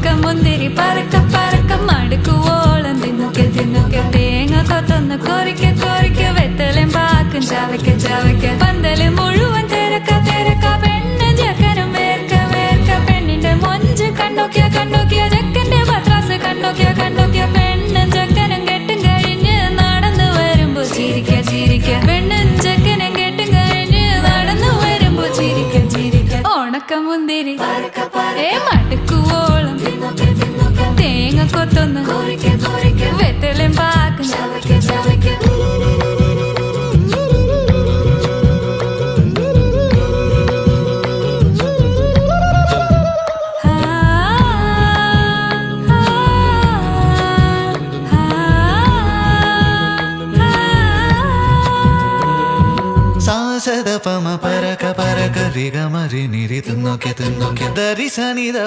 ഉണക്കമുന്തിരി പറക്ക പറക്ക മടുക്കുവോളം തിന്നൊക്കെ തിന്നൊക്കെ തേങ്ങ കൊത്തൊന്ന് കൊറിക്ക കൊറിക്ക വെത്തലും പാക്കും ചവയ്ക്ക ചവയ്ക്ക പന്തല് മുഴുവൻ തിരക്ക തിരക്ക പെണ്ണ് ചെക്കനും വേർക്ക വേർക്ക പെണ്ണിന്റെ മൊഞ്ച് കണ്ടോക്കിയ കണ്ടോക്കിയ ചെക്കന്റെ പത്രാസ് കണ്ടോക്കിയ കണ്ടോക്കിയ പെണ്ണും ചെക്കനും കെട്ടും കഴിഞ്ഞ് നടന്നു വരുമ്പോ ചിരിക്ക ചിരിക്ക പെണ്ണും ചെക്കനും കെട്ടും കഴിഞ്ഞ് നടന്നു വരുമ്പോ ചിരിക്ക ചിരിക്ക ഉണക്കമുന്തിരി മടുക്കുവോളം തേങ്ങ കൊത്തൊന്ന് വെത്തലും പാക്കും സാസദ പമ പരക പരക റിഗ മരി നിരി തിന്നൊക്കെ തിന്നൊക്കെ ദരി സനി ദ